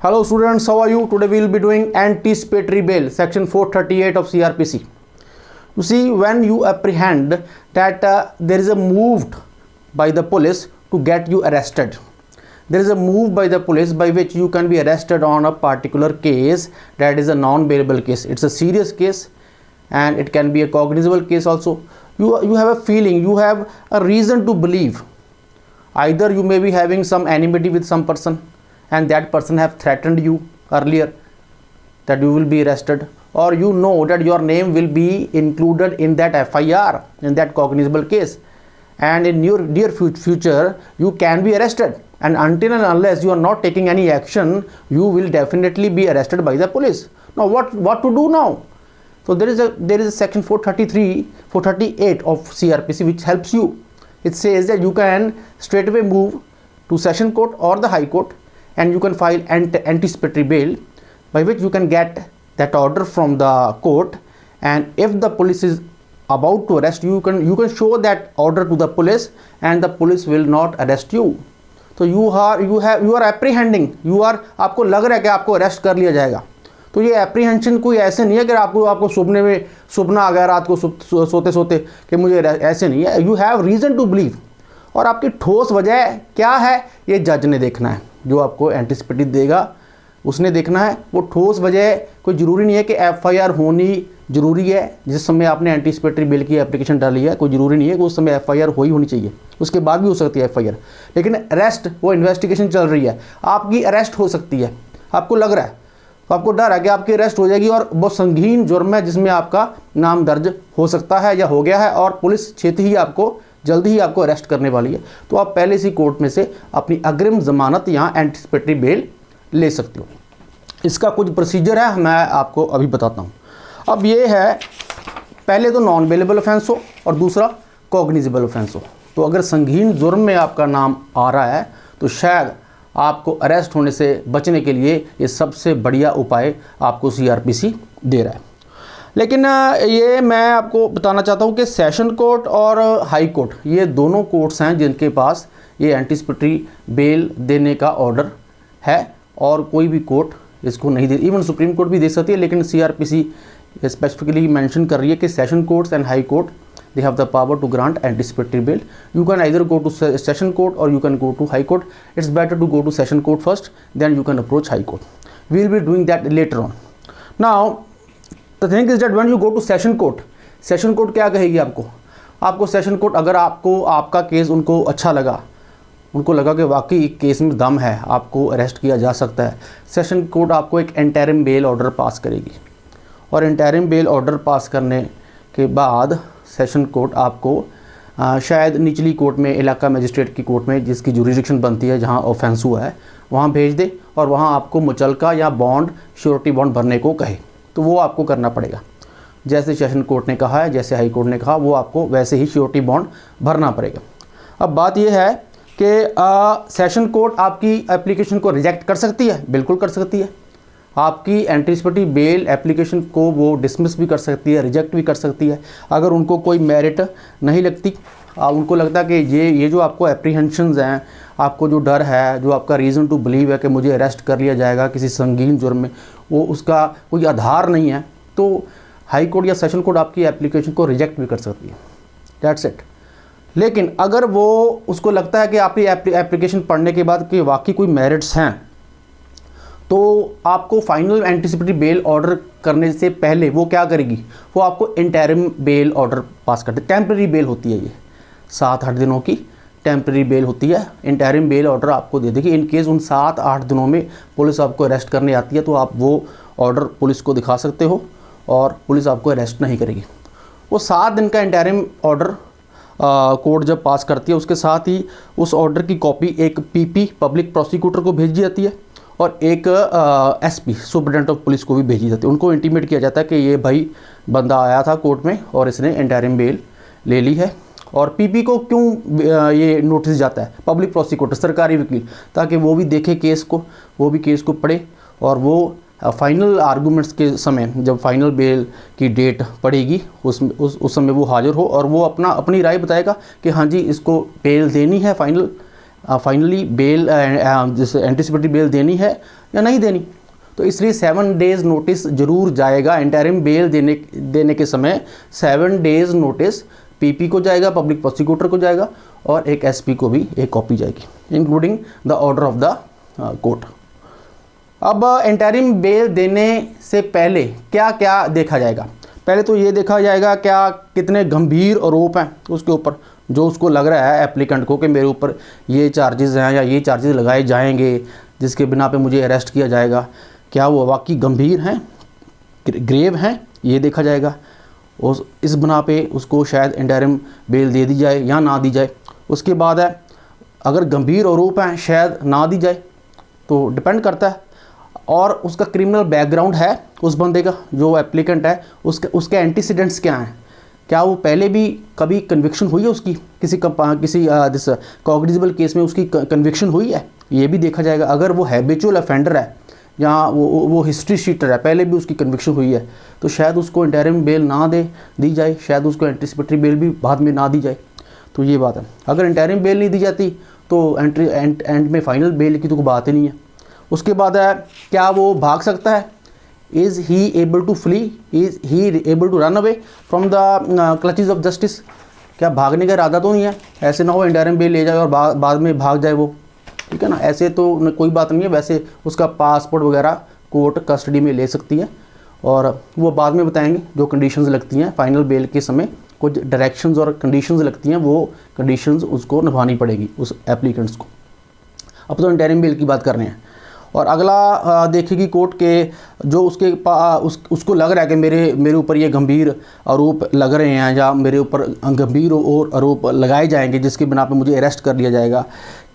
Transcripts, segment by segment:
Hello students, how are you? Today we will be doing anticipatory bail, section 438 of CRPC. You see, when you apprehend that there is a move by the police to get you arrested, there is a move by the police by which you can be arrested on a particular case that is a non-bailable case. It's a serious case and it can be a cognizable case also. You have a feeling, you have a reason to believe. Either you may be having some enmity with some person and that person have threatened you earlier that you will be arrested, or you know that your name will be included in that FIR, in that cognizable case, and in your near future you can be arrested, and until and unless you are not taking any action, you will definitely be arrested by the police. Now what to do now? So there is a section 438 of CRPC which helps you. It says that you can straight away move to session court or the high court and you can file anticipatory bail, by which you can get that order from the court, and if the police is about to arrest you, you can show that order to the police and the police will not arrest you. तो you are apprehending, आपको लग रहा है कि आपको arrest कर लिया जाएगा. तो ये एप्रीहेंशन कोई ऐसे नहीं है कि आपको सुपना आ गया रात को सोते सोते कि मुझे, ऐसे नहीं है. You have reason to believe, और आपकी ठोस वजह क्या है ये जज ने देखना है. जो आपको एंटिसिपेटरी देगा उसने देखना है. वो ठोस वजह कोई ज़रूरी नहीं है कि FIR होनी ज़रूरी है. जिस समय आपने एंटिसिपेटरी बेल की एप्लीकेशन डाली है, कोई ज़रूरी नहीं है कि उस समय FIR होनी चाहिए. उसके बाद भी हो सकती है FIR, लेकिन अरेस्ट, वो इन्वेस्टिगेशन चल रही है, आपकी अरेस्ट हो सकती है. आपको लग रहा है, तो आपको डर है कि आपकी अरेस्ट हो जाएगी और बहुत संगीन जुर्म है जिसमें आपका नाम दर्ज हो सकता है या हो गया है, और पुलिस जल्दी ही आपको अरेस्ट करने वाली है. तो आप पहले से कोर्ट में से अपनी अग्रिम जमानत या एंटिसिपेटरी बेल ले सकते हो. इसका कुछ प्रोसीजर है, मैं आपको अभी बताता हूँ. अब ये है, पहले तो नॉन बेलेबल ऑफेंस हो और दूसरा कॉग्निजेबल ऑफेंस हो. तो अगर संगीन जुर्म में आपका नाम आ रहा है तो शायद आपको अरेस्ट होने से बचने के लिए ये सबसे बढ़िया उपाय आपको CRPC दे रहा है. लेकिन ये मैं आपको बताना चाहता हूँ कि सेशन कोर्ट और हाई कोर्ट, ये दोनों कोर्ट्स हैं जिनके पास ये एंटिसिपेटरी बेल देने का ऑर्डर है, और कोई भी कोर्ट इसको नहीं दे. इवन सुप्रीम कोर्ट भी दे सकती है, लेकिन CRPC स्पेसिफिकली मेंशन कर रही है कि session courts and high court, they have the power to grant anticipatory bail. You can either go to session court or you can go to high court. It's better to go to session court first, then you can approach high court. We will be doing that later on. Now the thing is that when you go to session court क्या कहेगी आपको session court, अगर आपका case उनको अच्छा लगा, उनको लगा कि वाकई केस में दम है, आपको अरेस्ट किया जा सकता है, सेशन कोर्ट आपको एक इंटरिम बेल ऑर्डर पास करेगी, और इंटरिम बेल ऑर्डर पास करने के बाद सेशन कोर्ट आपको शायद निचली कोर्ट में, इलाका मजिस्ट्रेट की कोर्ट में जिसकी जुरिडिक्शन बनती है जहां ऑफेंस हुआ है, वहां भेज दे और वहां आपको मुचलका या बॉन्ड, श्योरिटी बॉन्ड भरने को कहे. तो वो आपको करना पड़ेगा. जैसे सेशन कोर्ट ने कहा है, जैसे हाई कोर्ट ने कहा, वो आपको वैसे ही श्योरिटी बॉन्ड भरना पड़ेगा. अब बात यह है कि सेशन कोर्ट आपकी एप्लीकेशन को रिजेक्ट कर सकती है, बिल्कुल कर सकती है. आपकी एंटिसिपेटरी बेल एप्लीकेशन को वो डिसमिस भी कर सकती है, रिजेक्ट भी कर सकती है. अगर उनको कोई मेरिट नहीं लगती, उनको लगता है कि ये जो आपको एप्रीहेंशंस हैं, आपको जो डर है, जो आपका रीज़न टू बिलीव है कि मुझे अरेस्ट कर लिया जाएगा किसी संगीन जुर्म में, वो उसका कोई आधार नहीं है, तो हाई कोर्ट या सेशन कोर्ट आपकी एप्लीकेशन को रिजेक्ट भी कर सकती है. That's it. लेकिन अगर वो उसको लगता है कि आपकी एप्लीकेशन पढ़ने के बाद कि वाकई कोई मेरिट्स हैं, तो आपको फाइनल एंटिसिपेटरी बेल ऑर्डर करने से पहले वो क्या करेगी, वो आपको इंटरिम बेल ऑर्डर पास करते. टेम्प्रेरी बेल होती है, ये 7-8 दिनों की टेम्प्रेरी बेल होती है. इंटरिम बेल ऑर्डर आपको दे देगी. इन केस उन 7-8 दिनों में पुलिस आपको अरेस्ट करने आती है तो आप वो ऑर्डर पुलिस को दिखा सकते हो और पुलिस आपको अरेस्ट नहीं करेगी. वो 7 दिन का इंटरिम ऑर्डर कोर्ट जब पास करती है, उसके साथ ही उस ऑर्डर की कॉपी एक PP पब्लिक प्रोसिक्यूटर को भेजी जाती है और एक SP सुपरिटेंडेंट ऑफ पुलिस को भी भेजी जाती है. उनको इंटीमेट किया जाता है कि ये भाई बंदा आया था कोर्ट में और इसने इंटरिम बेल ले ली है. और PP को क्यों ये नोटिस जाता है, पब्लिक प्रोसिक्यूटर, सरकारी वकील, ताकि वो भी देखे केस को, वो भी केस को पढ़े, और वो फाइनल आर्गूमेंट्स के समय जब फाइनल बेल की डेट पड़ेगी उस समय वो हाजिर हो और वो अपनी राय बताएगा कि हाँ जी इसको बेल देनी है, फाइनली बेल जैसे एंटिसिपेटरी बेल देनी है या नहीं देनी। तो इसलिए 7 डेज़ नोटिस ज़रूर जाएगा। इंटरिम बेल देने के समय 7 डेज़ नोटिस पीपी को जाएगा, पब्लिक प्रोसिक्यूटर को जाएगा, और एक एसपी को भी एक कॉपी जाएगी, including the order of the court. अब इंटरिम बेल देने से पहले क्या क्या देखा जाएगा? पहले तो ये देखा जाएगा क्या कितने गंभीर आरोप हैं उसके ऊपर, जो उसको लग रहा है एप्लीकेंट को कि मेरे ऊपर ये चार्जेस हैं या ये चार्जेस लगाए जाएंगे जिसके बिना पे मुझे अरेस्ट किया जाएगा, क्या वो वाकई गंभीर हैं, ग्रेव हैं, ये देखा जाएगा। और इस बिना पे उसको शायद इंटरिम बेल दे दी जाए या ना दी जाए। उसके बाद है अगर गंभीर आरोप हैं शायद ना दी जाए, तो डिपेंड करता है। और उसका क्रिमिनल बैकग्राउंड है उस बंदे का, जो एप्लीकेंट है, उसके एंटीसीडेंट्स क्या हैं, क्या वो पहले भी कभी कन्विक्शन हुई है उसकी, किसी दिस कॉग्निजेबल केस में उसकी कन्विक्शन हुई है, ये भी देखा जाएगा। अगर वो हैबिचुअल ऑफेंडर है या वो हिस्ट्री शीटर है, पहले भी उसकी कन्विक्शन हुई है, तो शायद उसको इंटरिम बेल ना दी जाए, शायद उसको एंटीसिपेटरी बेल भी बाद में ना दी जाए। तो ये बात है। अगर इंटरिम बेल नहीं दी जाती तो एंड में फाइनल बेल की तो कोई बात ही नहीं है। उसके बाद है क्या वो भाग सकता है, is he able to flee, is he able to run away from the clutches of justice, क्या भागने का इरादा तो नहीं है, ऐसे ना हो इंटरिम बेल ले जाए और बाद में भाग जाए वो, ठीक है ना, ऐसे तो कोई बात नहीं है। वैसे उसका पासपोर्ट वगैरह कोर्ट कस्टडी में ले सकती है, और वो बाद में बताएंगे जो कंडीशंस लगती हैं फाइनल बेल के समय, कुछ डायरेक्शंस और कंडीशंस लगती हैं, वो कंडीशंस उसको निभानी पड़ेगी उस एप्लीकेंट्स को। अब तो इंटरिम बेल की बात कर रहे हैं। और अगला देखेगी कोर्ट के जो उसको लग रहा है कि मेरे ऊपर ये गंभीर आरोप लग रहे हैं या मेरे ऊपर गंभीर और आरोप लगाए जाएंगे जिसके बिना पे मुझे अरेस्ट कर लिया जाएगा,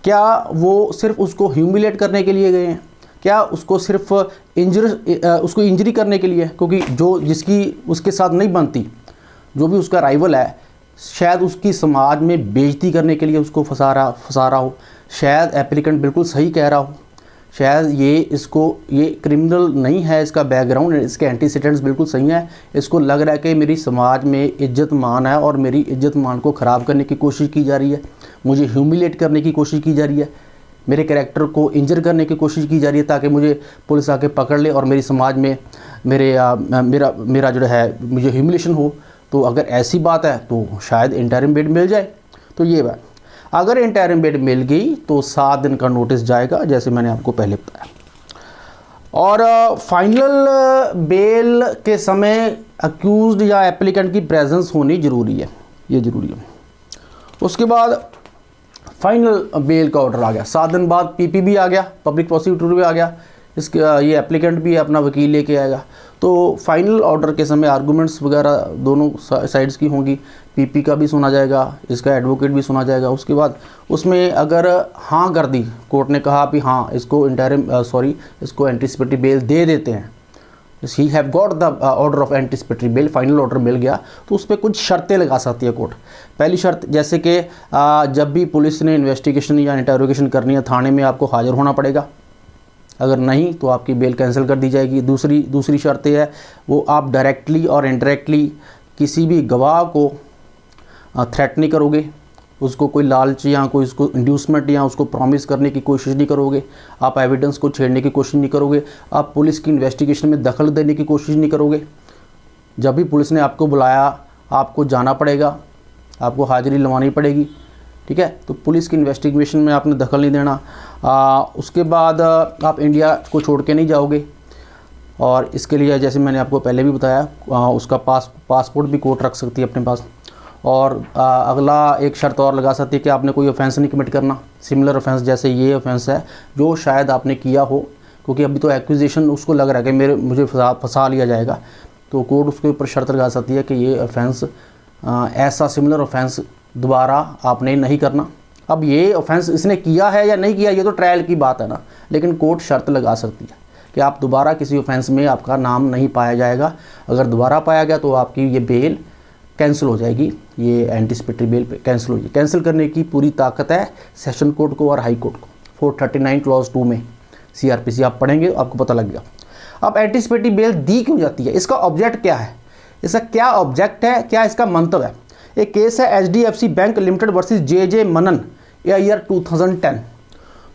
क्या वो सिर्फ उसको ह्यूमिलेट करने के लिए गए हैं, क्या उसको सिर्फ उसको इंजरी करने के लिए, क्योंकि जिसकी उसके साथ नहीं बनती, जो भी उसका राइवल है, शायद उसकी समाज में बेइज्जती करने के लिए उसको फंसा रहा हो, शायद एप्लीकेंट बिल्कुल सही कह रहा हो, शायद ये क्रिमिनल नहीं है, इसका बैकग्राउंड, इसके एंटीसीडेंट्स बिल्कुल सही है, इसको लग रहा है कि मेरी समाज में इज्जत मान है और मेरी इज्जत मान को ख़राब करने की कोशिश की जा रही है, मुझे ह्यूमिलेट करने की कोशिश की जा रही है, मेरे कैरेक्टर को इंजर करने की कोशिश की जा रही है ताकि मुझे पुलिस आके पकड़ ले और मेरी समाज में मेरा जो है मुझे ह्यूमिलेशन हो। तो अगर ऐसी बात है तो शायद इंटरिम बेल मिल जाए। तो ये बात, अगर इंटरिम बेल मिल गई तो 7 दिन का नोटिस जाएगा, जैसे मैंने आपको पहले बताया। और फाइनल बेल के समय अक्यूज्ड या एप्लीकेंट की प्रेजेंस होनी ज़रूरी है, ये ज़रूरी है। उसके बाद फाइनल बेल का ऑर्डर आ गया, 7 दिन बाद पीपी भी आ गया, पब्लिक प्रोसिक्यूटर भी आ गया, ये एप्लीकेंट भी अपना वकील लेके आएगा। तो फाइनल ऑर्डर के समय आर्गूमेंट्स वगैरह दोनों साइड्स की होंगी, पीपी का भी सुना जाएगा, इसका एडवोकेट भी सुना जाएगा। उसके बाद उसमें अगर हाँ कर दी, कोर्ट ने कहा कि हाँ इसको एंटीसिपेटरी बेल दे देते हैं, he have got the order of anticipatory bail, final order मिल गया, तो उस पर कुछ शर्तें लगा सकती है कोर्ट। पहली शर्त, जैसे कि जब भी पुलिस ने इन्वेस्टिगेशन या इंटरोगेशन करनी है थाने में आपको हाजिर होना पड़ेगा, अगर नहीं तो आपकी बेल कैंसिल कर दी जाएगी। दूसरी शर्त है वो आप डायरेक्टली और इनडायरेक्टली किसी भी गवाह को थ्रेट नहीं करोगे, उसको कोई लालच या कोई उसको इंड्यूसमेंट या उसको प्रॉमिस करने की कोशिश नहीं करोगे, आप एविडेंस को छेड़ने की कोशिश नहीं करोगे, आप पुलिस की इन्वेस्टिगेशन में दखल देने की कोशिश नहीं करोगे। जब भी पुलिस ने आपको बुलाया आपको जाना पड़ेगा, आपको हाजिरी लगवानी पड़ेगी, ठीक है। तो पुलिस की इन्वेस्टिगेशन में आपने दखल नहीं देना। उसके बाद आप इंडिया को छोड़ के नहीं जाओगे, और इसके लिए जैसे मैंने आपको पहले भी बताया उसका पासपोर्ट भी कोर्ट रख सकती है अपने पास। और अगला एक शर्त और लगा सकती है कि आपने कोई ऑफेंस नहीं कमिट करना, सिमिलर ऑफेंस जैसे ये ऑफेंस है जो शायद आपने किया हो, क्योंकि अभी तो एक्विजिशन उसको लग रहा है कि मुझे फंसा लिया जाएगा, तो कोर्ट उसके ऊपर शर्त लगा सकती है कि ये ऑफेंस ऐसा सिमिलर ऑफेंस दोबारा आपने नहीं करना। अब ये ऑफेंस इसने किया है या नहीं किया ये तो ट्रायल की बात है ना, लेकिन कोर्ट शर्त लगा सकती है कि आप दोबारा किसी ऑफेंस में आपका नाम नहीं पाया जाएगा, अगर दोबारा पाया गया तो आपकी ये बेल कैंसिल हो जाएगी, ये एंटीसिपेटरी बेल कैंसिल हो जाएगी। कैंसिल करने की पूरी ताकत है सेशन कोर्ट को और हाई कोर्ट को, 439 क्लॉज 2 में CRPC आप पढ़ेंगे आपको पता लग गया। अब एंटीसिपेटरी बेल दी क्यों जाती है, इसका ऑब्जेक्ट क्या है, इसका क्या ऑब्जेक्ट है, क्या इसका मंतव्य है। एक केस है HDFC bank limited versus JJ मनन ईयर 2010।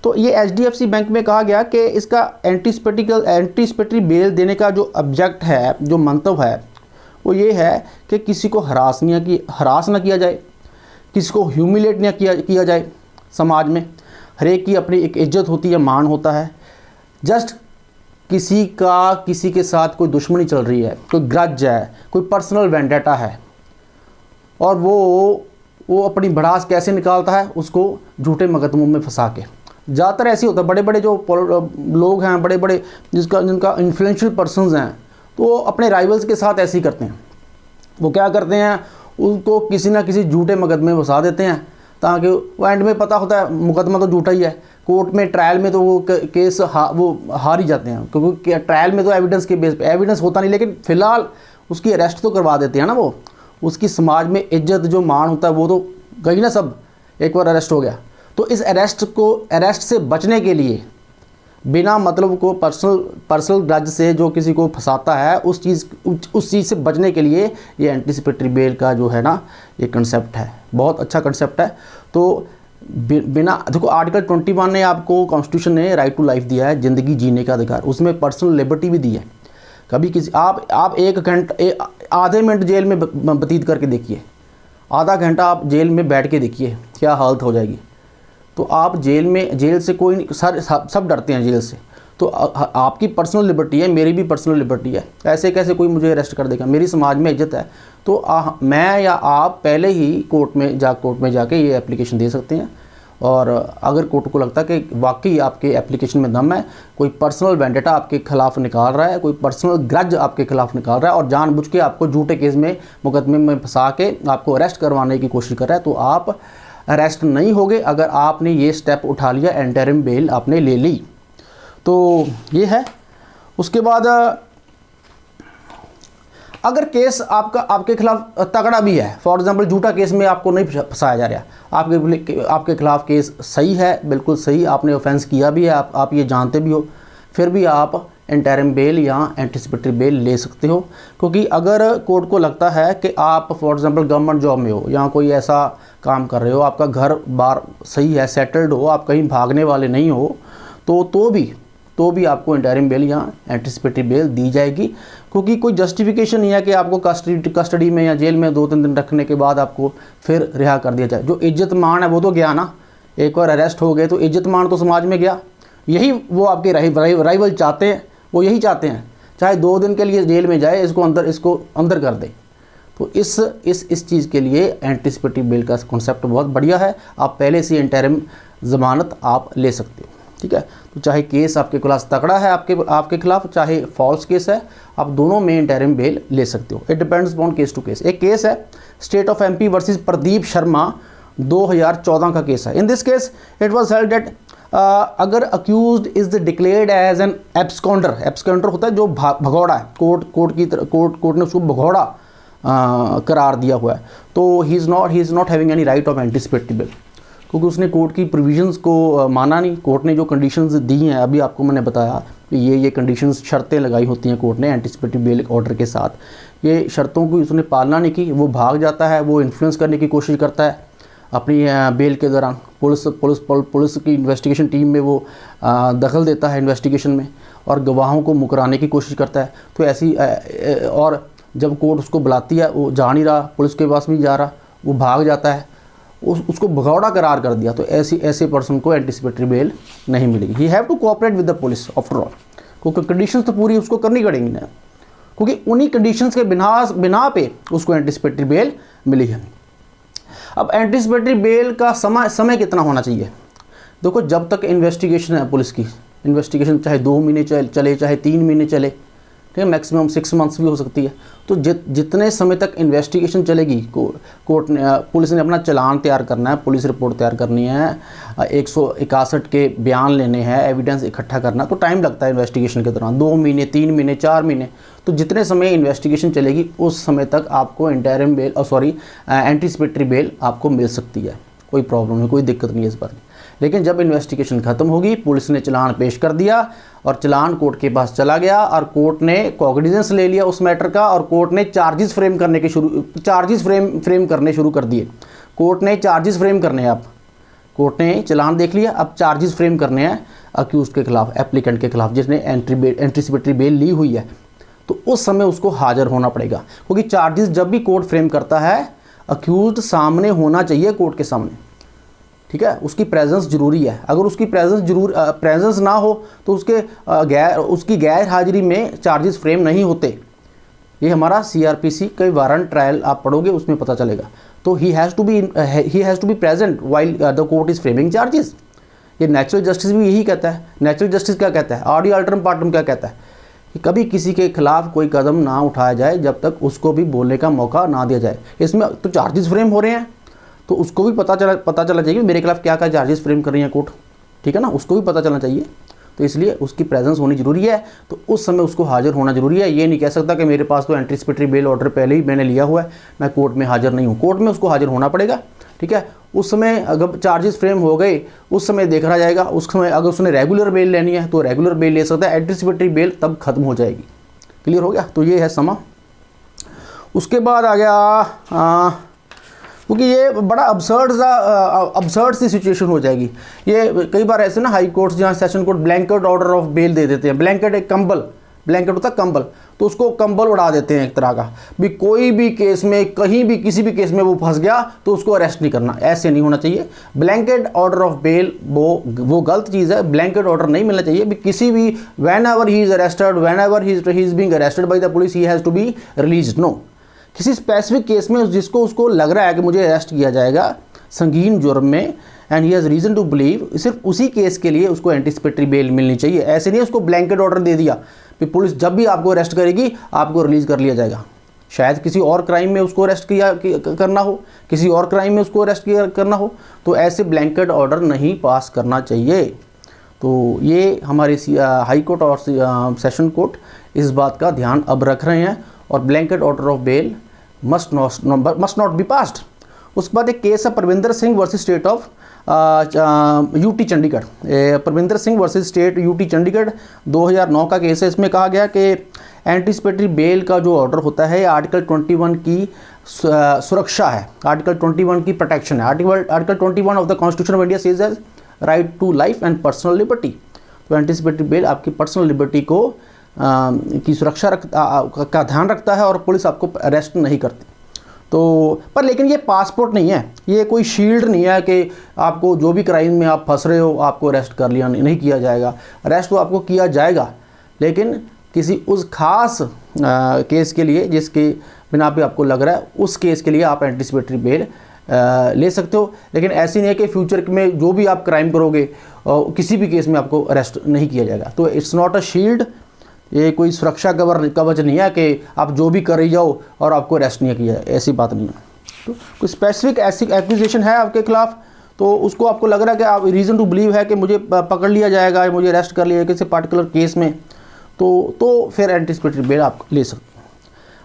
तो ये एचडीएफसी बैंक में कहा गया कि इसका एंटीसिपेटरी बेल देने का जो ऑब्जेक्ट है, जो मंतव्य है, वो ये है कि किसी को हरास ना किया जाए, किसी को ह्यूमिलेट ना किया जाए। समाज में हर एक की अपनी एक इज्जत होती है, मान होता है। जस्ट किसी के साथ कोई दुश्मनी चल रही है, कोई ग्रज है, कोई पर्सनल वेंडेटा है, और वो अपनी भड़ास कैसे निकालता है, उसको झूठे मुकदमों में फंसा के। ज़्यादातर ऐसे होता है, बड़े बड़े जो लोग हैं, बड़े बड़े जिनका इन्फ्लुएंशियल पर्सन्स हैं, तो वो अपने राइवल्स के साथ ऐसे ही करते हैं। वो क्या करते हैं, उनको किसी ना किसी झूठे मुकदमे में फंसा देते हैं, ताकि वो एंड में पता होता है मुकदमा तो झूठा ही है। कोर्ट में, ट्रायल में तो वो केस वो हार ही जाते हैं, क्योंकि ट्रायल में तो एविडेंस के बेस पे एविडेंस होता नहीं, लेकिन फ़िलहाल उसकी अरेस्ट तो करवा देते हैं ना। वो उसकी समाज में इज्जत, जो मान होता है, वो तो गई ना सब, एक बार अरेस्ट हो गया। तो इस अरेस्ट से बचने के लिए, बिना मतलब को पर्सनल ग्रज से जो किसी को फंसाता है, उस चीज़ से बचने के लिए ये एंटीसिपेटरी बेल का जो है ना, ये कंसेप्ट है, बहुत अच्छा कंसेप्ट है। तो बिना देखो, आर्टिकल 21 ने आपको, कॉन्स्टिट्यूशन ने राइट टू लाइफ दिया है, ज़िंदगी जीने का अधिकार, उसमें पर्सनल लिबर्टी भी दी है। कभी किसी आप 1 घंटा आधे मिनट जेल में व्यतीत करके देखिए, आधा घंटा आप जेल में बैठ के देखिए क्या हालत हो जाएगी। तो आप जेल से कोई सब डरते हैं जेल से, तो आपकी पर्सनल लिबर्टी है, मेरी भी पर्सनल लिबर्टी है। ऐसे कैसे कोई मुझे अरेस्ट कर देगा, मेरी समाज में इज्जत है। तो मैं या आप पहले ही कोर्ट में जाके ये एप्लीकेशन दे सकते हैं, और अगर कोर्ट को लगता है कि वाकई आपके एप्लीकेशन में दम है, कोई पर्सनल वेंडेटा आपके खिलाफ निकाल रहा है, कोई पर्सनल ग्रज आपके खिलाफ निकाल रहा है, और जानबूझ के आपको झूठे केस में, मुकदमे में फंसा के आपको अरेस्ट करवाने की कोशिश कर रहा है, तो आप अरेस्ट नहीं होगे अगर आपने ये स्टेप उठा लिया, इंटरिम बेल आपने ले ली। तो ये है। उसके बाद अगर केस आपके खिलाफ तगड़ा भी है, फॉर एग्जांपल झूठा केस में आपको नहीं फंसाया जा रहा, आपके खिलाफ केस सही है, बिल्कुल सही, आपने ऑफेंस किया भी है, आप ये जानते भी हो, फिर भी आप इंटरिम बेल या एंटीसिपेटरी बेल ले सकते हो। क्योंकि अगर कोर्ट को लगता है कि आप फॉर एग्जांपल गवर्नमेंट जॉब में हो या कोई ऐसा काम कर रहे हो, आपका घर बार सही है, सेटल्ड हो, आप कहीं भागने वाले नहीं हो, तो भी आपको इंटरिम बेल या एंटीसिपेटरी बेल दी जाएगी। क्योंकि कोई जस्टिफिकेशन नहीं है कि आपको कस्टडी में या जेल में 2-3 दिन रखने के बाद आपको फिर रिहा कर दिया जाए। जो इज्जत मान है वो तो गया ना, एक बार अरेस्ट हो गए तो इज्जत मान तो समाज में गया। यही वो आपके राइवल चाहते हैं, वो यही चाहते हैं, चाहे 2 दिन के लिए जेल में जाए, इसको अंदर कर दे। तो इस चीज़ के लिए एंटीसिपेटरी बेल का कॉन्सेप्ट बहुत बढ़िया है। आप पहले से इंटरिम ज़मानत आप ले सकते हो, ठीक है। तो चाहे केस आपके खिलाफ तगड़ा है, आपके खिलाफ, चाहे फॉल्स केस है, आप दोनों में इंटरिम बेल ले सकते हो। It depends upon case to case. एक केस है state of MP versus Pradeep Sharma, 2014 का केस है। In this case it was held that अगर accused is declared as an absconder होता है जो भगौड़ा है, कोर्ट ने उसको भगौड़ा करार दिया हुआ है, तो he is not having any right of anticipatory bell, क्योंकि उसने कोर्ट की प्रोविजंस को माना नहीं। कोर्ट ने जो कंडीशंस दी हैं, अभी आपको मैंने बताया कि ये कंडीशंस, शर्तें लगाई होती हैं कोर्ट ने एंटीसिपेटरी बेल ऑर्डर के साथ, ये शर्तों की उसने पालना नहीं की, वो भाग जाता है, वो इन्फ्लुएंस करने की कोशिश करता है अपनी बेल के दौरान। पुलिस की इन्वेस्टिगेशन टीम में वो दखल देता है इन्वेस्टिगेशन में, और गवाहों को मुकराने की कोशिश करता है। तो ऐसी और जब कोर्ट उसको बुलाती है, वो जा नहीं रहा, पुलिस के पास भी जा रहा, वो भाग जाता है, उसको भगौड़ा करार कर दिया, तो ऐसे पर्सन को एंटीसिपेटरी बेल नहीं मिलेगी। He have to cooperate with the police after all, क्योंकि कंडीशंस तो पूरी उसको करनी पड़ेंगी ना, क्योंकि उन्हीं कंडीशंस के बिना पे उसको एंटीसिपेटरी बेल मिली है। अब एंटीसिपेटरी बेल का समय कितना होना चाहिए? देखो, जब तक इन्वेस्टिगेशन है पुलिस की, इन्वेस्टिगेशन चाहे 2 महीने चले, चाहे 3 महीने चले, ठीक है, मैक्सिमम 6 मंथ्स भी हो सकती है। तो जितने समय तक इन्वेस्टिगेशन चलेगी, पुलिस ने अपना चालान तैयार करना है, पुलिस रिपोर्ट तैयार करनी है, 161 के बयान लेने हैं, एविडेंस इकट्ठा करना, तो टाइम लगता है इन्वेस्टिगेशन के दौरान, 2 महीने, 3 महीने, 4 महीने। तो जितने समय इन्वेस्टिगेशन चलेगी उस समय तक आपको इंटरिम बेल एंटीसिपेटरी बेल आपको मिल सकती है, कोई प्रॉब्लम नहीं, कोई दिक्कत नहीं है इस बात की। लेकिन जब इन्वेस्टिगेशन खत्म होगी, पुलिस ने चालान पेश कर दिया और चालान कोर्ट के पास चला गया और कोर्ट ने कॉग्निजेंस ले लिया उस मैटर का, और कोर्ट ने चार्जेस फ्रेम करने शुरू कर दिए। कोर्ट ने चार्जेस फ्रेम करने हैं। आप कोर्ट ने चालान देख लिया, अब चार्जेस फ्रेम करने हैं अक्यूज के खिलाफ, एप्लीकेंट के खिलाफ जिसने एंटीसिपेटरी बेल ली हुई है, तो उस समय उसको हाजिर होना पड़ेगा, क्योंकि चार्जेस जब भी कोर्ट फ्रेम करता है अक्यूज्ड सामने होना चाहिए कोर्ट के सामने, ठीक है, उसकी प्रेजेंस जरूरी है। अगर उसकी प्रेजेंस ना हो तो उसकी गैर हाजिरी में चार्जेस फ्रेम नहीं होते। ये हमारा CRPC का वारंट ट्रायल आप पढ़ोगे उसमें पता चलेगा। तो he has to be present while the court is framing charges. ये नेचुरल जस्टिस भी यही कहता है। नेचुरल जस्टिस क्या कहता है, ऑडी अल्टरम पार्टम क्या कहता है कि कभी किसी के खिलाफ कोई कदम ना उठाया जाए जब तक उसको भी बोलने का मौका ना दिया जाए। इसमें तो चार्जेस फ्रेम हो रहे हैं तो उसको भी पता चला चाहिए मेरे खिलाफ क्या क्या चार्जेस फ्रेम कर रही हैं कोर्ट, ठीक है ना, उसको भी पता चलना चाहिए। तो इसलिए उसकी प्रेजेंस होनी जरूरी है, तो उस समय उसको हाजिर होना जरूरी है। ये नहीं कह सकता कि मेरे पास तो एंटीसिपेटरी बेल ऑर्डर पहले ही मैंने लिया हुआ है, मैं कोर्ट में हाजिर नहीं हूँ। कोर्ट में उसको हाजिर होना पड़ेगा, ठीक है। उस समय अगर चार्जेस फ्रेम हो गए उस समय देखा जाएगा। उस समय अगर उसने रेगुलर बेल लेनी है तो रेगुलर बेल ले सकता है, एंटीसिपेटरी बेल तब खत्म हो जाएगी। क्लियर हो गया। तो ये है समा। उसके बाद आ गया क्योंकि ये बड़ा अब्सर्ड सी सिचुएशन हो जाएगी। ये कई बार ऐसे ना हाई कोर्ट्स जहाँ session court blanket order of bail दे देते हैं। ब्लैंकेट एक कंबल, ब्लैंकेट होता है कंबल, तो उसको कंबल उड़ा देते हैं एक तरह का भी। कोई भी केस में कहीं भी किसी भी केस में वो फंस गया तो उसको अरेस्ट नहीं करना, ऐसे नहीं होना चाहिए। ब्लैंकेट ऑर्डर ऑफ बेल वो गलत चीज़ है। ब्लैंकेट ऑर्डर नहीं मिलना चाहिए भी किसी भी whenever he is arrested, whenever he is being arrested by the police he has to be released. No, किसी स्पेसिफिक केस में जिसको उसको लग रहा है कि मुझे अरेस्ट किया जाएगा संगीन जुर्म में and he has reason to believe, सिर्फ उसी केस के लिए उसको एंटीसिपेटरी बेल मिलनी चाहिए। ऐसे नहीं उसको ब्लैंकेट ऑर्डर दे दिया कि पुलिस जब भी आपको अरेस्ट करेगी आपको रिलीज़ कर लिया जाएगा। शायद किसी और क्राइम में उसको अरेस्ट करना हो, किसी और क्राइम में उसको अरेस्ट करना हो, तो ऐसे ब्लैंकेट ऑर्डर नहीं पास करना चाहिए। तो ये हमारे हाई कोर्ट और सेशन कोर्ट इस बात का ध्यान अब रख रहे हैं और blanket order of bail must not be passed. उसके बाद एक केस है Parvinder Singh versus state of UT Chandigarh. Parvinder Singh versus state UT Chandigarh 2009 का केस है। इसमें कहा गया कि एंटीसिपेटरी बेल का जो ऑर्डर होता है आर्टिकल 21 की सुरक्षा है, आर्टिकल 21 की प्रोटेक्शन है। Article 21 of the constitution of India says as right to life and personal liberty. तो एंटीसिपेटरी बेल आपकी पर्सनल लिबर्टी को की सुरक्षा का ध्यान रखता है और पुलिस आपको अरेस्ट नहीं करती। तो पर लेकिन ये पासपोर्ट नहीं है, ये कोई शील्ड नहीं है कि आपको जो भी क्राइम में आप फंस रहे हो आपको अरेस्ट कर लिया नहीं किया जाएगा। अरेस्ट तो आपको किया जाएगा लेकिन किसी उस खास केस के लिए जिसके बिना पे आपको लग रहा है उस केस के लिए आप एंटीसिपेटरी बेल ले सकते हो। लेकिन ऐसी नहीं है कि फ्यूचर में जो भी आप क्राइम करोगे किसी भी केस में आपको अरेस्ट नहीं किया जाएगा। तो इट्स नॉट अ शील्ड, ये कोई सुरक्षा कवच नहीं है कि आप जो भी कर ही जाओ और आपको अरेस्ट नहीं किया, ऐसी बात नहीं है। तो कोई स्पेसिफिक ऐसी एक्विजिशन है आपके खिलाफ तो उसको आपको लग रहा है कि आप रीज़न टू बिलीव है कि मुझे पकड़ लिया जाएगा, मुझे अरेस्ट कर लिया किसी पार्टिकुलर केस में, तो फिर एंटीसिपेटरी बेल आप ले सकते हैं।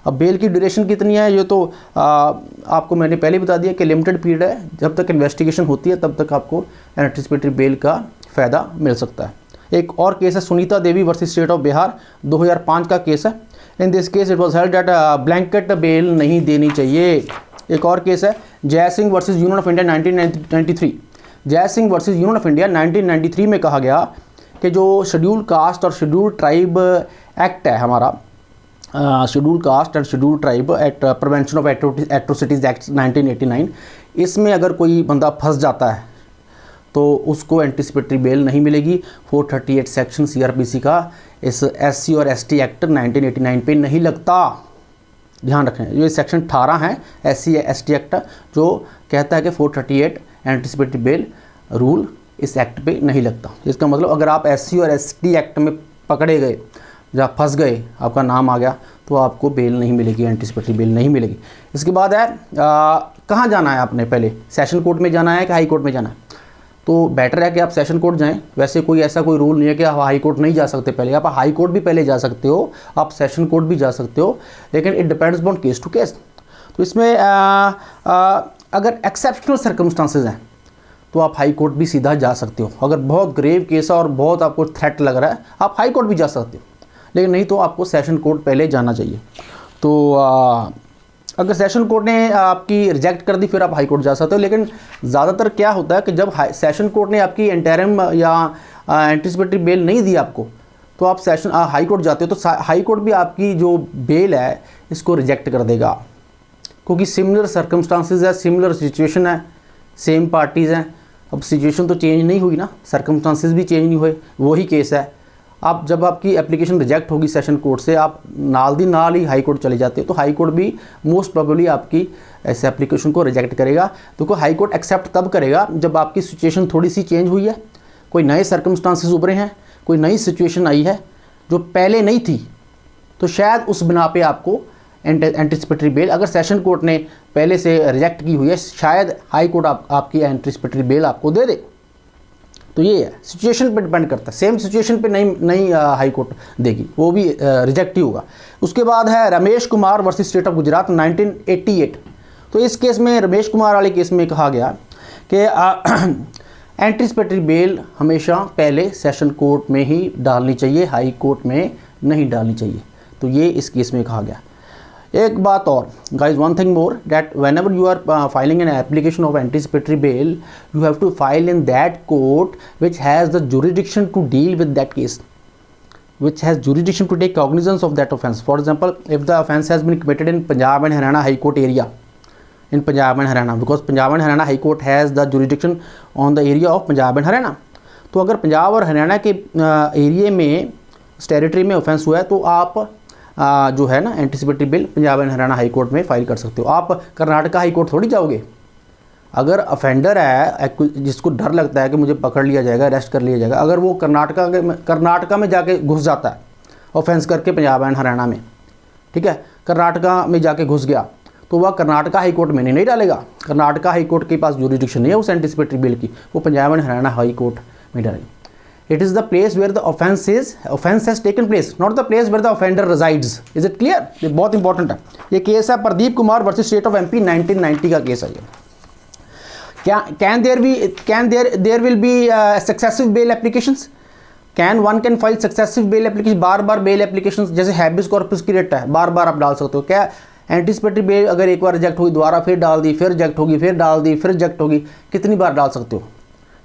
अब बेल की ड्यूरेशन कितनी है ये तो आपको मैंने पहले बता दिया कि लिमिटेड पीरियड है। जब तक इन्वेस्टिगेशन होती है तब तक आपको एंटीसिपेटरी बेल का फ़ायदा मिल सकता है। एक और केस है Sunita Devi versus state of Bihar, 2005 का केस है। In this case it was held that blanket bail नहीं देनी चाहिए। एक और केस है Jai Singh versus union of India 1993। Jai Singh versus union of India 1993 में कहा गया कि जो शेड्यूल कास्ट और शेड्यूल ट्राइब एक्ट है हमारा, schedule caste and schedule tribe act prevention of atrocities act 1989, इसमें अगर कोई बंदा फंस जाता है तो उसको एंटीसिपेटरी बेल नहीं मिलेगी। 438 सेक्शन CRPC का इस SC और ST एक्ट 1989 पे नहीं लगता, ध्यान रखें। ये सेक्शन 18 है SC ST एक्ट जो कहता है कि 438 एंटीसिपेटरी बेल रूल इस एक्ट पे नहीं लगता। इसका मतलब अगर आप SC और ST एक्ट में पकड़े गए, जब फंस गए, आपका नाम आ गया तो आपको बेल नहीं मिलेगी, एंटीसिपेटरी बेल नहीं मिलेगी। इसके बाद है कहाँ जाना है आपने, पहले सेशन कोर्ट में जाना है कि हाई कोर्ट में जाना है। तो बेटर है कि आप सेशन कोर्ट जाएं। वैसे कोई ऐसा कोई रूल नहीं है कि आप हाई कोर्ट नहीं जा सकते, पहले आप हाई कोर्ट भी पहले जा सकते हो, आप सेशन कोर्ट भी जा सकते हो, लेकिन it depends upon case to case. तो इसमें अगर एक्सेप्शनल सर्कमस्टांसेस हैं तो आप हाई कोर्ट भी सीधा जा सकते हो। अगर बहुत ग्रेव केस है और बहुत आपको थ्रेट लग रहा है आप हाई कोर्ट भी जा सकते हो, लेकिन नहीं तो आपको सेशन कोर्ट पहले जाना चाहिए। तो अगर सेशन कोर्ट ने आपकी रिजेक्ट कर दी फिर आप हाई कोर्ट जा सकते हो। लेकिन ज़्यादातर क्या होता है कि जब सेशन कोर्ट ने आपकी इंटरिम या एंटिसिपेटरी बेल नहीं दी आपको, तो आप सेशन हाई कोर्ट जाते हो, तो हाई कोर्ट भी आपकी जो बेल है इसको रिजेक्ट कर देगा, क्योंकि सिमिलर सर्कमस्टांसिस है, सिमिलर सिचुएशन है, सेम पार्टीज़ हैं। अब सिचुएशन तो चेंज नहीं हुई ना, सर्कमस्टांसिस भी चेंज नहीं हुए, वही केस है। आप जब आपकी एप्लीकेशन रिजेक्ट होगी सेशन कोर्ट से, आप नाल ही हाई कोर्ट चले जाते हो, तो हाई कोर्ट भी मोस्ट प्रोबेबली आपकी इस एप्लीकेशन को रिजेक्ट करेगा। तो हाई कोर्ट एक्सेप्ट तब करेगा जब आपकी सिचुएशन थोड़ी सी चेंज हुई है, कोई नए सर्कमस्टांसिस उभरे हैं, कोई नई सिचुएशन आई है जो पहले नहीं थी, तो शायद उस बिना पे आपको एंटिसिपेटरी बेल, अगर सेशन कोर्ट ने पहले से रिजेक्ट की हुई है, शायद हाई कोर्ट आपकी एंटिसिपेटरी बेल आपको दे दे। तो ये है, सिचुएशन पे डिपेंड करता है। सेम सिचुएशन पे नहीं हाई कोर्ट देगी, वो भी रिजेक्ट ही होगा। उसके बाद है Ramesh Kumar versus state of Gujarat 1988। तो इस केस में, रमेश कुमार वाले केस में कहा गया कि एंटिसिपेटरी बेल हमेशा पहले सेशन कोर्ट में ही डालनी चाहिए, हाई कोर्ट में नहीं डालनी चाहिए। तो ये इस केस में कहा गया। एक बात और guys, one thing more, that whenever you are filing an application of anticipatory bail, you have to file in that court which has the jurisdiction to deal with that case, which has jurisdiction to take cognizance of that offence. For example, if the offence has been committed in Punjab and Haryana High Court area, in Punjab and Haryana, because Punjab and Haryana High Court has the jurisdiction on the area of Punjab and Haryana. तो अगर पंजाब और हरियाणा के एरिए में, उस territory में offence हुआ है, तो आप जो है ना anticipatory bill Punjab and Haryana high court में फाइल कर सकते हो। आप कर्नाटका हाई कोर्ट थोड़ी जाओगे। अगर अफेंडर है जिसको डर लगता है कि मुझे पकड़ लिया जाएगा, अरेस्ट कर लिया जाएगा, अगर वो कर्नाटका में जाके घुस जाता है ऑफेंस करके पंजाब एंड हरियाणा में, ठीक है, कर्नाटका में जाके घुस गया, तो वह कर्नाटका हाई कोर्ट में नहीं डालेगा। कर्नाटका हाई कोर्ट के पास जुरिडिक्शन नहीं है उस एंटिसिपेटरी बिल की, वो Punjab and Haryana high court में डालेगी। It is the place where the offense has taken place, not the place where the offender resides. Is it clear? ये बहुत इंपॉर्टेंट है। ये केस है Pradeep Kumar versus state of MP 1990 का केस है ये। There will be successive bail applications? One can file successive bail application, bar bail application, जैसे habeas corpus की रेट है, बार आप डाल सकते हो। क्या एंटिसिपेटरी बेल अगर एक बार रिजेक्ट हुई, दोबारा फिर डाल दी, फिर रिजेक्ट होगी, फिर डाल दी, फिर रिजेक्ट होगी, कितनी बार डाल सकते हो?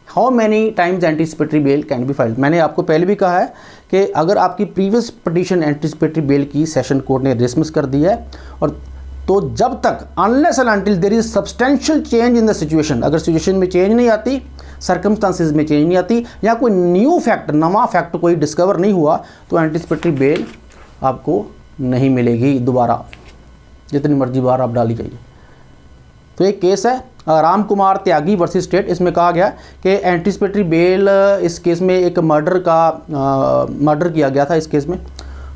How many times anticipatory bail can be filed? मैंने आपको पहले भी कहा है कि अगर आपकी प्रीवियस पिटीशन एंटिसिपेटरी बेल की सेशन कोर्ट ने डिसमिस कर दी है, और तो जब तक unless and until there is substantial change in the situation, अगर सिचुएशन में चेंज नहीं आती, सर्कमस्टांसिस में चेंज नहीं आती, या कोई न्यू फैक्ट, नवा फैक्ट कोई डिस्कवर नहीं हुआ, तो एंटिसिपेटरी बेल आपको नहीं मिलेगी दोबारा, जितनी मर्जी बार आप डाली जाइए। तो एक केस है राम कुमार त्यागी वर्सेस स्टेट। इसमें कहा गया कि एंटिसिपेटरी बेल, इस केस में एक मर्डर किया गया था इस केस में।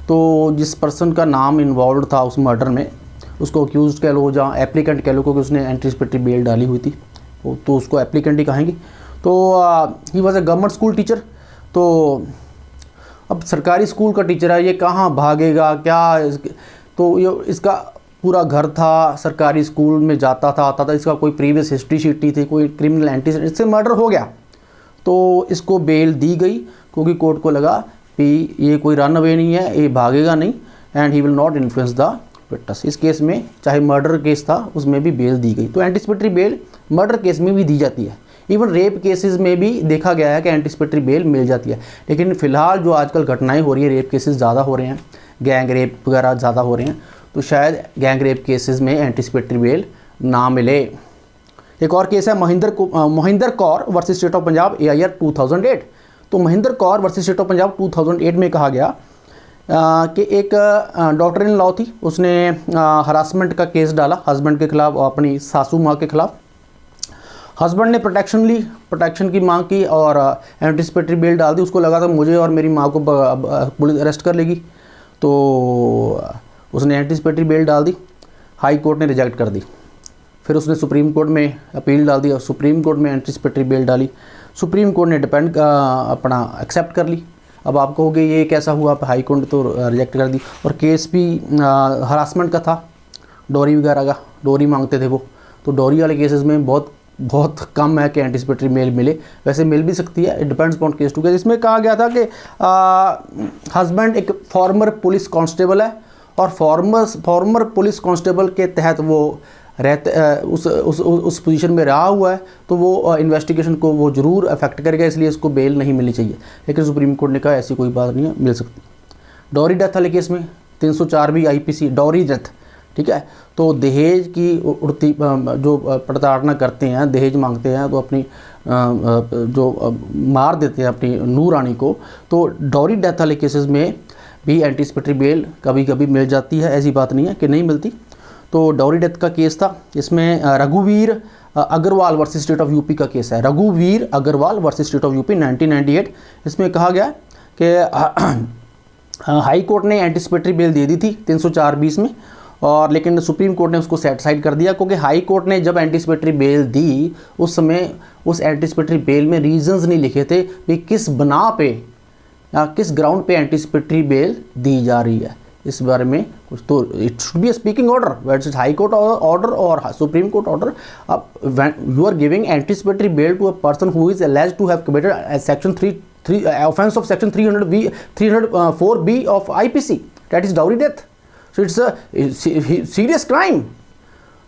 तो जिस पर्सन का नाम इन्वॉल्व था उस मर्डर में, उसको अक्यूज कह लो या एप्लीकेंट कह लो, क्योंकि उसने एंटिसिपेटरी बेल डाली हुई थी, तो उसको एप्लीकेंट ही कहेंगे। तो he was a government school teacher. तो अब सरकारी स्कूल का टीचर है, ये कहाँ भागेगा क्या? तो ये इसका पूरा घर था, सरकारी स्कूल में जाता था, आता था, इसका कोई प्रीवियस हिस्ट्री शीट नहीं थी, कोई क्रिमिनल एंटीसेडेंट, इससे मर्डर हो गया, तो इसको बेल दी गई, क्योंकि कोर्ट को लगा कि ये कोई रन अवे नहीं है, ये भागेगा नहीं, and he will not influence the witness. इस केस में चाहे मर्डर केस था, उसमें भी बेल दी गई। तो एंटिसिपेटरी बेल मर्डर केस में भी दी जाती है। इवन रेप केसेस में भी देखा गया है कि एंटिसिपेटरी बेल मिल जाती है। लेकिन फ़िलहाल जो आजकल घटनाएँ हो रही है, रेप केसेस ज़्यादा हो रहे हैं, गैंग रेप वगैरह ज़्यादा हो रहे हैं, तो शायद गैंग रेप केसेस में एंटिसिपेटरी बेल ना मिले। एक और केस है Mohinder Kaur versus state of Punjab AIR 2008। तो Mohinder Kaur versus state of Punjab 2008 में कहा गया कि एक डॉक्टर इन लॉ थी, उसने हरासमेंट का केस डाला हस्बैंड के खिलाफ, अपनी सासू माँ के खिलाफ। हस्बैंड ने प्रोटेक्शन की मांग की और एंटिसिपेटरी बेल डाल दी। उसको लगा था मुझे और मेरी माँ को पुलिस अरेस्ट कर लेगी, तो उसने एंटिसिपेटरी बेल डाल दी, हाई कोर्ट ने रिजेक्ट कर दी। फिर उसने सुप्रीम कोर्ट में अपील डाल दी और सुप्रीम कोर्ट में एंटिसिपेटरी बेल डाली। सुप्रीम कोर्ट ने अपना एक्सेप्ट कर ली। अब आप कहोगे ये कैसा हुआ, हाई कोर्ट ने तो रिजेक्ट कर दी, और केस भी हरासमेंट का था, डोरी वगैरह का, डोरी मांगते थे वो। तो डोरी वाले केसेस में बहुत कम है कि एंटिसिपेटरी बेल मिले, वैसे मिल भी सकती है, it depends upon case to case. इसमें कहा गया था कि हस्बैंड एक फॉर्मर पुलिस कांस्टेबल है और फॉर्मर पुलिस कांस्टेबल के तहत वो रहते उस पोजीशन में रहा हुआ है, तो वो इन्वेस्टिगेशन को वो ज़रूर अफेक्ट करेगा, इसलिए इसको बेल नहीं मिलनी चाहिए। लेकिन सुप्रीम कोर्ट ने कहा ऐसी कोई बात नहीं है, मिल सकती। डॉरी डेथ वाले केस में 304 भी IPC डॉरी डेथ, ठीक है। तो दहेज की उड़ती जो प्रताड़ना करते हैं, दहेज मांगते हैं, तो अपनी जो मार देते हैं अपनी नूर रानी को, तो डॉरी डेथ वाले केसेस में भी एंटीसिपेटरी बेल कभी कभी मिल जाती है, ऐसी बात नहीं है कि नहीं मिलती। तो डॉरी डेथ का केस था, इसमें रघुवीर Agarwal versus state of UP का केस है। रघुवीर Agarwal versus state of UP 1998। इसमें कहा गया कि हाई कोर्ट ने एंटीसिपेटरी बेल दे दी थी 304(20) में, और लेकिन सुप्रीम कोर्ट ने उसको सेट साइड कर दिया, क्योंकि हाई कोर्ट ने जब एंटीसिपेटरी बेल दी उस समय उस एंटीसिपेटरी बेल में रीजंस नहीं लिखे थे कि किस बना पे या किस ग्राउंड पे एंटीसिपेटरी बेल दी जा रही है। इस बारे में कुछ तो it should be a speaking order, where is high court order और सुप्रीम कोर्ट ऑर्डर। अब when you are giving anticipatory bail to a person who is alleged to have committed section 3 offense of section 304B of IPC, that is dowry death. So it's a serious crime.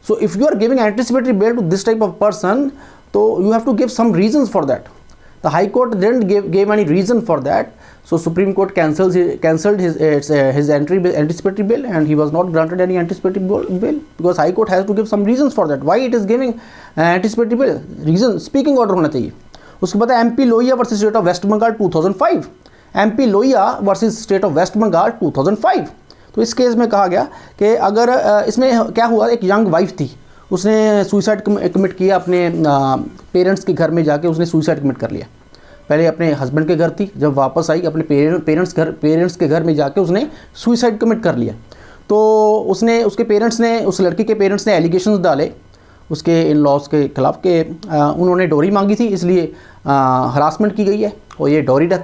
So if you are giving anticipatory bail to this type of person, so you have to give some reasons for that. The High Court didn't give any reason for that. So Supreme Court cancelled his anticipatory bail, and he was not granted any anticipatory bail, because High Court has to give some reasons for that. Why it is giving anticipatory bail? Reason, speaking order होना चाहिए। उसके बाद MP Lohia versus state of West Bengal 2005। MP Lohia versus state of West Bengal 2005। तो इस case में कहा गया कि अगर इसमें क्या हुआ, एक यंग वाइफ थी, उसने सुसाइड कमिट किया अपने पेरेंट्स के घर में जाके, उसने सुसाइड कमिट कर लिया। पहले अपने हस्बैंड के घर थी, जब वापस आई अपने पेरेंट्स के घर में जाके उसने सुसाइड कमिट कर लिया। तो उसके पेरेंट्स ने, उस लड़की के पेरेंट्स ने एलिगेशंस डाले उसके इन लॉज के खिलाफ कि उन्होंने डोरी मांगी थी, इसलिए हरासमेंट की गई है, और ये डोरी डेथ